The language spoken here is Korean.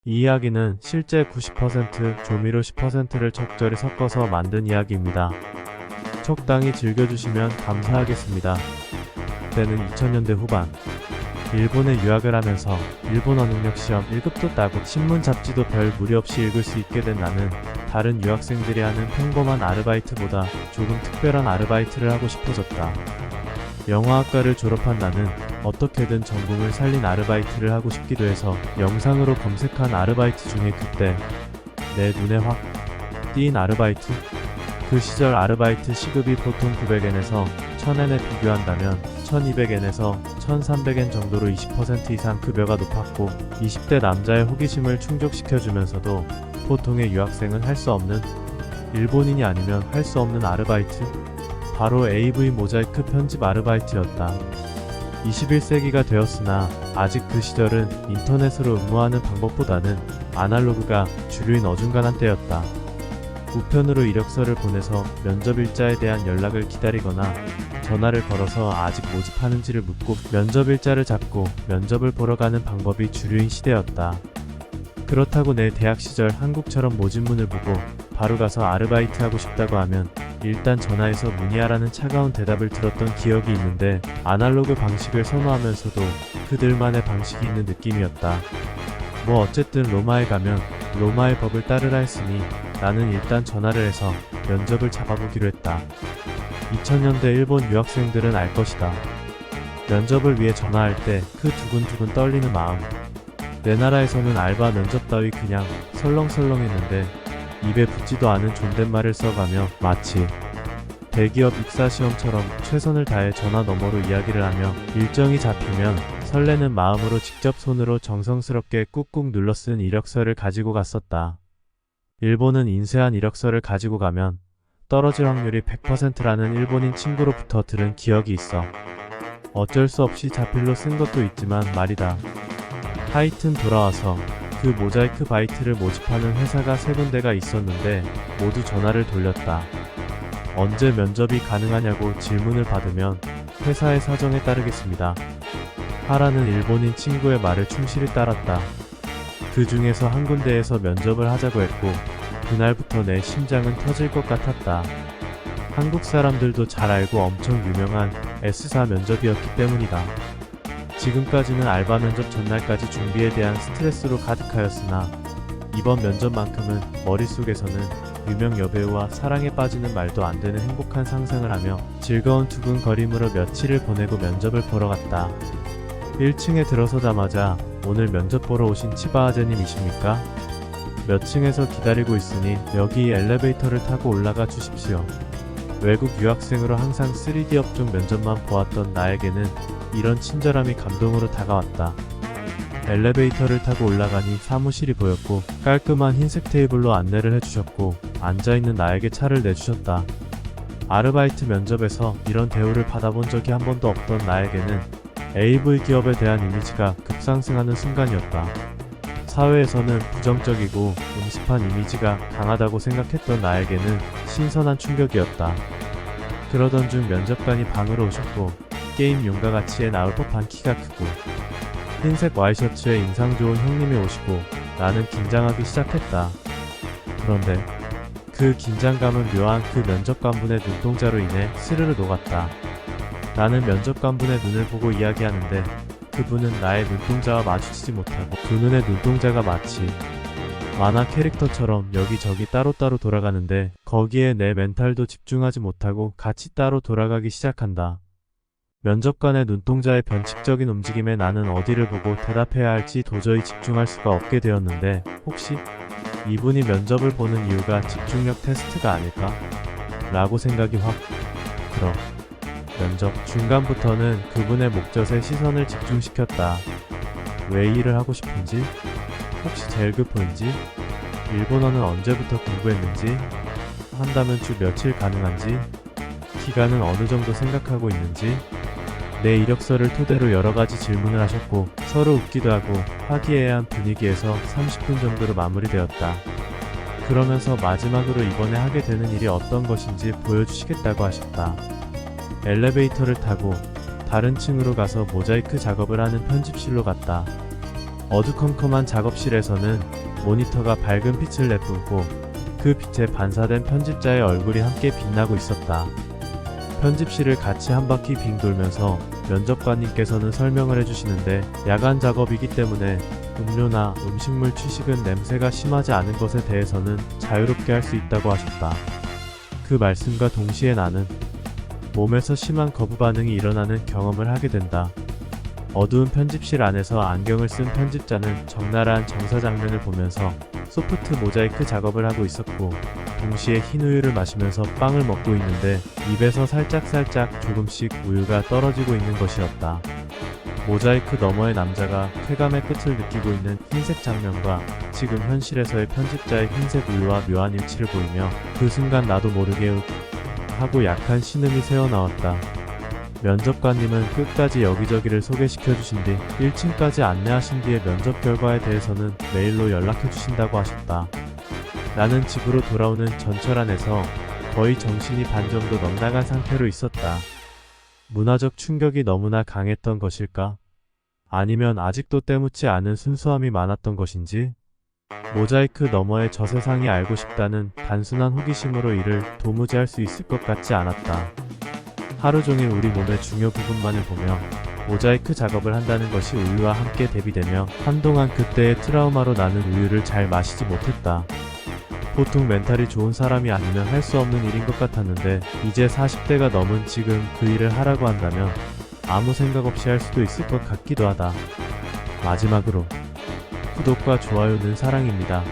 이 이야기는 실제 90%, 조미료 10%를 적절히 섞어서 만든 이야기입니다. 적당히 즐겨주시면 감사하겠습니다. 때는 2000년대 후반. 일본에 유학을 하면서 일본어 능력 시험 1급도 따고 신문 잡지도 별 무리 없이 읽을 수 있게 된 나는 다른 유학생들이 하는 평범한 아르바이트보다 조금 특별한 아르바이트를 하고 싶어졌다. 영화학과를 졸업한 나는 어떻게든 전공을 살린 아르바이트를 하고 싶기도 해서 영상으로 검색한 아르바이트 중에 그때 내 눈에 확 띈 아르바이트? 그 시절 아르바이트 시급이 보통 900엔에서 1000엔에 비교한다면 1200엔에서 1300엔 정도로 20% 이상 급여가 높았고 20대 남자의 호기심을 충족시켜주면서도 보통의 유학생은 할 수 없는, 일본인이 아니면 할 수 없는 아르바이트? 바로 AV 모자이크 편집 아르바이트였다. 21세기가 되었으나 아직 그 시절은 인터넷으로 응모하는 방법보다는 아날로그가 주류인 어중간한 때였다. 우편으로 이력서를 보내서 면접일자에 대한 연락을 기다리거나 전화를 걸어서 아직 모집하는지를 묻고 면접일자를 잡고 면접을 보러 가는 방법이 주류인 시대였다. 그렇다고 내 대학 시절 한국처럼 모집문을 보고 바로 가서 아르바이트 하고 싶다고 하면 일단 전화해서 문의하라는 차가운 대답을 들었던 기억이 있는데 아날로그 방식을 선호하면서도 그들만의 방식이 있는 느낌이었다. 뭐 어쨌든 로마에 가면 로마의 법을 따르라 했으니 나는 일단 전화를 해서 면접을 잡아보기로 했다. 2000년대 일본 유학생들은 알 것이다. 면접을 위해 전화할 때 그 두근두근 떨리는 마음. 내 나라에서는 알바 면접 따위 그냥 설렁설렁했는데 입에 붙지도 않은 존댓말을 써가며 마치 대기업 입사시험처럼 최선을 다해 전화 너머로 이야기를 하며 일정이 잡히면 설레는 마음으로 직접 손으로 정성스럽게 꾹꾹 눌러 쓴 이력서를 가지고 갔었다. 일본은 인쇄한 이력서를 가지고 가면 떨어질 확률이 100%라는 일본인 친구로부터 들은 기억이 있어. 어쩔 수 없이 자필로 쓴 것도 있지만 말이다. 하여튼 돌아와서 그 모자이크 바이트를 모집하는 회사가 3군데가 있었는데 모두 전화를 돌렸다. 언제 면접이 가능하냐고 질문을 받으면 회사의 사정에 따르겠습니다. 하라는 일본인 친구의 말을 충실히 따랐다. 그 중에서 한 군데에서 면접을 하자고 했고 그날부터 내 심장은 터질 것 같았다. 한국 사람들도 잘 알고 엄청 유명한 S사 면접이었기 때문이다. 지금까지는 알바 면접 전날까지 준비에 대한 스트레스로 가득하였으나 이번 면접만큼은 머릿속에서는 유명 여배우와 사랑에 빠지는 말도 안 되는 행복한 상상을 하며 즐거운 두근거림으로 며칠을 보내고 면접을 보러 갔다. 1층에 들어서자마자 오늘 면접 보러 오신 치바아제님이십니까? 몇 층에서 기다리고 있으니 여기 엘리베이터를 타고 올라가 주십시오. 외국 유학생으로 항상 3D 업종 면접만 보았던 나에게는 이런 친절함이 감동으로 다가왔다. 엘리베이터를 타고 올라가니 사무실이 보였고 깔끔한 흰색 테이블로 안내를 해주셨고 앉아있는 나에게 차를 내주셨다. 아르바이트 면접에서 이런 대우를 받아본 적이 한 번도 없던 나에게는 AV 기업에 대한 이미지가 급상승하는 순간이었다. 사회에서는 부정적이고 음습한 이미지가 강하다고 생각했던 나에게는 신선한 충격이었다. 그러던 중 면접관이 방으로 오셨고 게임 용과 같이에 나올 법한 키가 크고 흰색 와이셔츠에 인상 좋은 형님이 오시고 나는 긴장하기 시작했다. 그런데 그 긴장감은 묘한 그 면접관분의 눈동자로 인해 스르르 녹았다. 나는 면접관분의 눈을 보고 이야기하는데 그분은 나의 눈동자와 마주치지 못하고 두 눈의 눈동자가 마치 만화 캐릭터처럼 여기저기 따로따로 돌아가는데 거기에 내 멘탈도 집중하지 못하고 같이 따로 돌아가기 시작한다. 면접관의 눈동자의 변칙적인 움직임에 나는 어디를 보고 대답해야 할지 도저히 집중할 수가 없게 되었는데 혹시 이분이 면접을 보는 이유가 집중력 테스트가 아닐까? 라고 생각이 확 들어. 면접 중간부터는 그분의 목젖에 시선을 집중시켰다. 왜 이 일을 하고 싶은지? 혹시 제일 급한지? 일본어는 언제부터 공부했는지? 한다면 주 며칠 가능한지? 기간은 어느 정도 생각하고 있는지? 내 이력서를 토대로 여러가지 질문을 하셨고 서로 웃기도 하고 화기애애한 분위기에서 30분 정도로 마무리되었다. 그러면서 마지막으로 이번에 하게 되는 일이 어떤 것인지 보여주시겠다고 하셨다. 엘리베이터를 타고 다른 층으로 가서 모자이크 작업을 하는 편집실로 갔다. 어두컴컴한 작업실에서는 모니터가 밝은 빛을 내뿜고 그 빛에 반사된 편집자의 얼굴이 함께 빛나고 있었다. 편집실을 같이 한 바퀴 빙 돌면서 면접관님께서는 설명을 해주시는데 야간 작업이기 때문에 음료나 음식물 취식은 냄새가 심하지 않은 것에 대해서는 자유롭게 할 수 있다고 하셨다. 그 말씀과 동시에 나는 몸에서 심한 거부 반응이 일어나는 경험을 하게 된다. 어두운 편집실 안에서 안경을 쓴 편집자는 적나라한 정사 장면을 보면서 소프트 모자이크 작업을 하고 있었고 동시에 흰 우유를 마시면서 빵을 먹고 있는데 입에서 살짝살짝 조금씩 우유가 떨어지고 있는 것이었다. 모자이크 너머의 남자가 쾌감의 끝을 느끼고 있는 흰색 장면과 지금 현실에서의 편집자의 흰색 우유와 묘한 일치를 보이며 그 순간 나도 모르게 윽 하고 약한 신음이 새어나왔다. 면접관님은 끝까지 여기저기를 소개시켜 주신 뒤 1층까지 안내하신 뒤에 면접 결과에 대해서는 메일로 연락해 주신다고 하셨다. 나는 집으로 돌아오는 전철 안에서 거의 정신이 반 정도 넉나간 상태로 있었다. 문화적 충격이 너무나 강했던 것일까? 아니면 아직도 때묻지 않은 순수함이 많았던 것인지? 모자이크 너머의 저 세상이 알고 싶다는 단순한 호기심으로 이를 도무지 할 수 있을 것 같지 않았다. 하루 종일 우리 몸의 중요 부분만을 보며 모자이크 작업을 한다는 것이 우유와 함께 대비되며 한동안 그때의 트라우마로 나는 우유를 잘 마시지 못했다. 보통 멘탈이 좋은 사람이 아니면 할 수 없는 일인 것 같았는데 이제 40대가 넘은 지금 그 일을 하라고 한다면 아무 생각 없이 할 수도 있을 것 같기도 하다. 마지막으로 구독과 좋아요는 사랑입니다.